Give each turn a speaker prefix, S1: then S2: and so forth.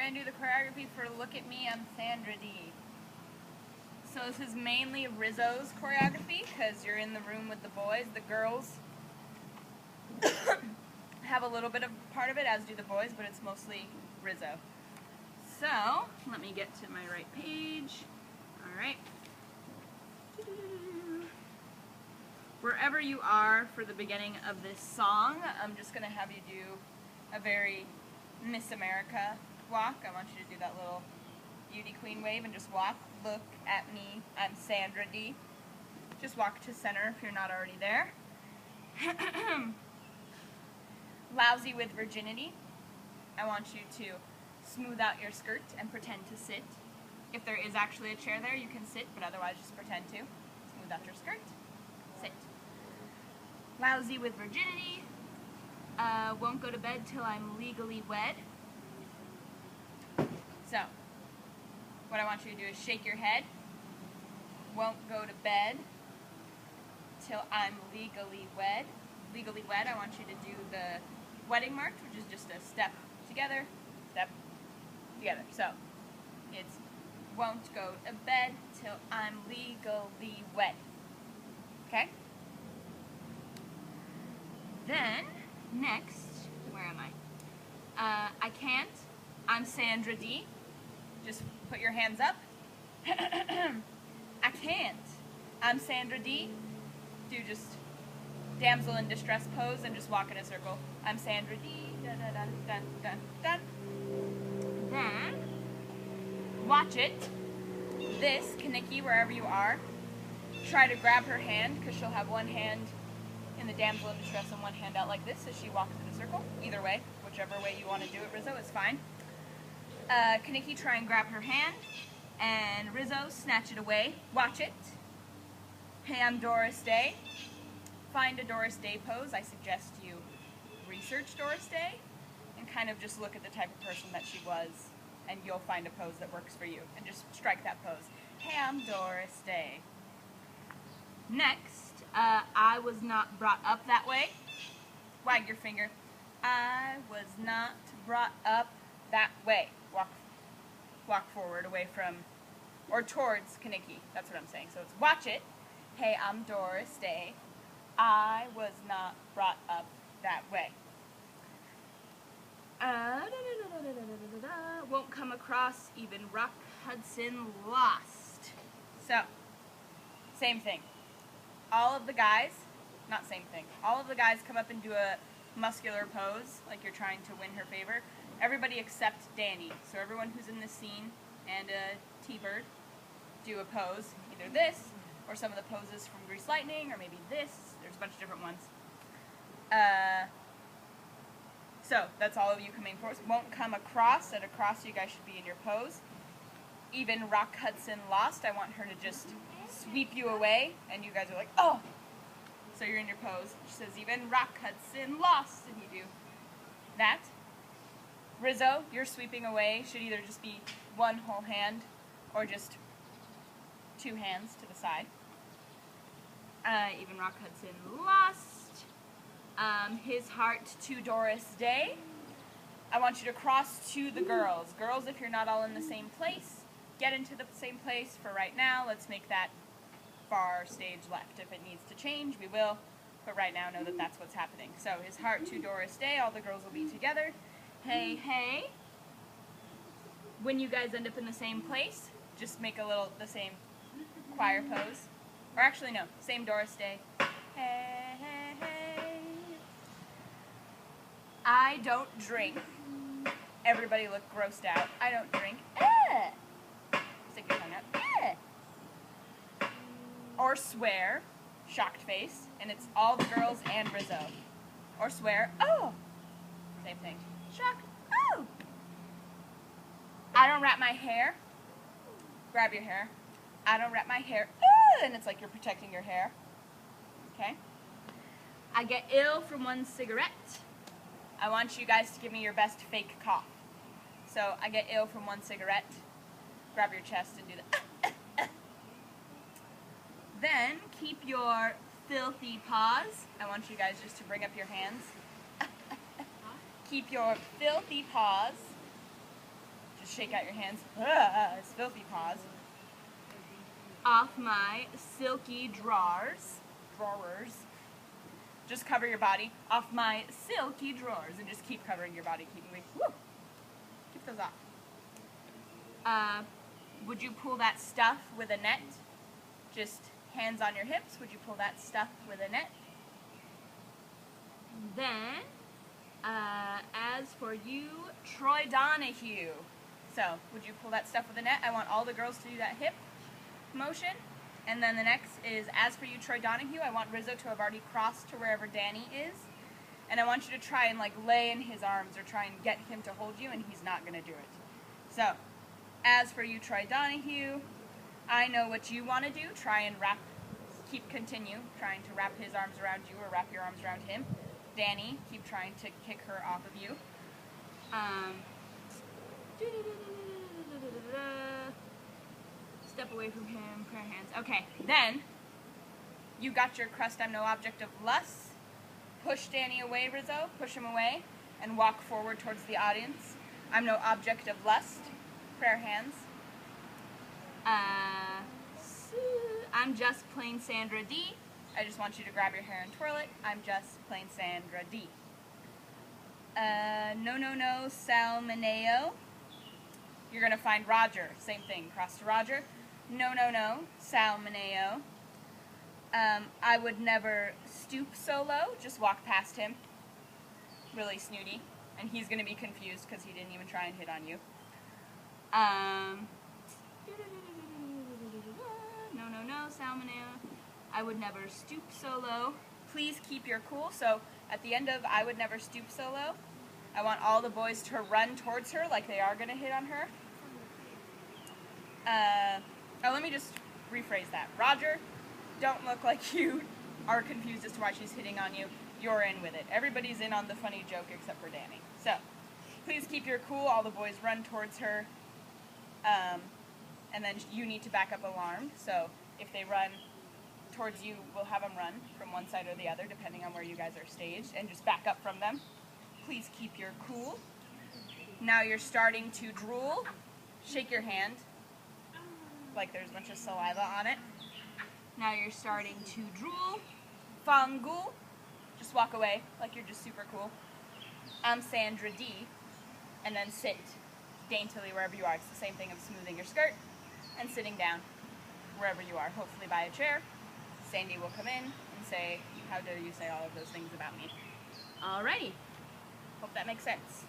S1: going to do the choreography for Look at Me, I'm Sandra Dee. So this is mainly Rizzo's choreography because you're in the room with the boys. The girls have a little bit of part of it, as do the boys, but it's mostly Rizzo. So, let me get to my right page. Alright. Wherever you are for the beginning of this song, I'm just going to have you do a very Miss America walk. I want you to do that little beauty queen wave and just walk. Look at me, I'm Sandra Dee. Just walk to center if you're not already there. Lousy with virginity. I want you to smooth out your skirt and pretend to sit. If there is actually a chair there, you can sit, but otherwise just pretend to. Smooth out your skirt. Sit. Lousy with virginity. Won't go to bed till I'm legally wed. So, what I want you to do is shake your head. Won't go to bed till I'm legally wed. Legally wed, I want you to do the wedding march, which is just a step together, step together. So, it's won't go to bed till I'm legally wed. Okay? Then, next, where am I? I can't. I'm Sandra Dee. Just put your hands up. I can't. I'm Sandra Dee. Do just damsel in distress pose and just walk in a circle. I'm Sandra Dee. Dun, dun, dun, dun, dun, dun. Then, watch it. This, Kaniki, wherever you are, try to grab her hand because she'll have one hand in the damsel in distress and one hand out like this as she walks in a circle. Either way, whichever way you want to do it, Rizzo, is fine. Kaniki, try and grab her hand, and Rizzo, snatch it away. Watch it. Hey, I'm Doris Day. Find a Doris Day pose. I suggest you research Doris Day and kind of just look at the type of person that she was, and you'll find a pose that works for you, and just strike that pose. Hey, I'm Doris Day. Next, I was not brought up that way. Wag your finger. I was not brought up that way. Walk forward away from, or towards Kaniki. That's what I'm saying. So it's watch it. Hey, I'm Doris Day. I was not brought up that way. Won't come across, even Rock Hudson lost. So, same thing. All of the guys, not same thing, all of the guys come up and do a muscular pose, like you're trying to win her favor. Everybody except Danny. So everyone who's in this scene and T-Bird do a pose, either this, or some of the poses from Grease Lightning, or maybe this. There's a bunch of different ones. So, that's all of you coming forward. Won't come across. At across, you guys should be in your pose. Even Rock Hudson lost. I want her to just sweep you away, and you guys are like, oh! So you're in your pose. She says, even Rock Hudson lost, and you do that. Rizzo, you're sweeping away. Should either just be one whole hand, or just two hands to the side. Even Rock Hudson lost. His heart to Doris Day. I want you to cross to the girls. Girls, if you're not all in the same place, get into the same place for right now. Let's make that far stage left. If it needs to change, we will. But right now, know that that's what's happening. So, his heart to Doris Day. All the girls will be together. Hey, hey. When you guys end up in the same place, just make the same choir pose. Or actually, no, same Doris Day. Hey, hey, hey. I don't drink. Everybody look grossed out. I don't drink. Stick your tongue out. Or swear. Shocked face. And it's all the girls and Rizzo. Or swear. Oh. Same thing. Shocked. Oh. I don't wrap my hair. Grab your hair. I don't wrap my hair. And it's like you're protecting your hair. Okay? I get ill from one cigarette. I want you guys to give me your best fake cough. So, I get ill from one cigarette. Grab your chest and do the Then, keep your filthy paws. I want you guys just to bring up your hands. Keep your filthy paws Just shake out your hands. It's filthy paws. Off my silky drawers. Just cover your body. Off my silky drawers. And just keep covering your body. Keep moving. Woo! Keep those off. Would you pull that stuff with a net? Just hands on your hips. Would you pull that stuff with a net? Then, as for you, Troy Donahue. So, would you pull that stuff with a net? I want all the girls to do that hip motion. And then the next is, as for you, Troy Donahue, I want Rizzo to have already crossed to wherever Danny is. And I want you to try and like lay in his arms or try and get him to hold you, and he's not going to do it. So, as for you, Troy Donahue, I know what you want to do. Try and continue trying to wrap his arms around you or wrap your arms around him. Danny, keep trying to kick her off of you. Step away from him, prayer hands. Okay, then, you got your crust, I'm no object of lust. Push Danny away, Rizzo, push him away, and walk forward towards the audience. I'm no object of lust, prayer hands. I'm just plain Sandra Dee. I just want you to grab your hair and twirl it. I'm just plain Sandra Dee. No, Salmoneo. You're going to find Roger. Same thing. Cross to Roger. No, Salmoneo. I would never stoop so low. Just walk past him. Really snooty. And he's going to be confused because he didn't even try and hit on you. No, Salmoneo. I would never stoop so low. Please keep your cool. So at the end of I would never stoop so low, I want all the boys to run towards her like they are going to hit on her. Let me just rephrase that. Roger, don't look like you are confused as to why she's hitting on you. You're in with it. Everybody's in on the funny joke except for Danny. So, please keep your cool. All the boys run towards her. And then you need to back up alarmed. So, if they run towards you, we'll have them run from one side or the other, depending on where you guys are staged, and just back up from them. Please keep your cool. Now you're starting to drool. Shake your hand like there's a bunch of saliva on it. Now you're starting to drool. Fangul. Just walk away like you're just super cool. I'm Sandra Dee. And then sit daintily wherever you are. It's the same thing of smoothing your skirt and sitting down wherever you are, hopefully by a chair. Sandy will come in and say, how dare you say all of those things about me. Alrighty. Hope that makes sense.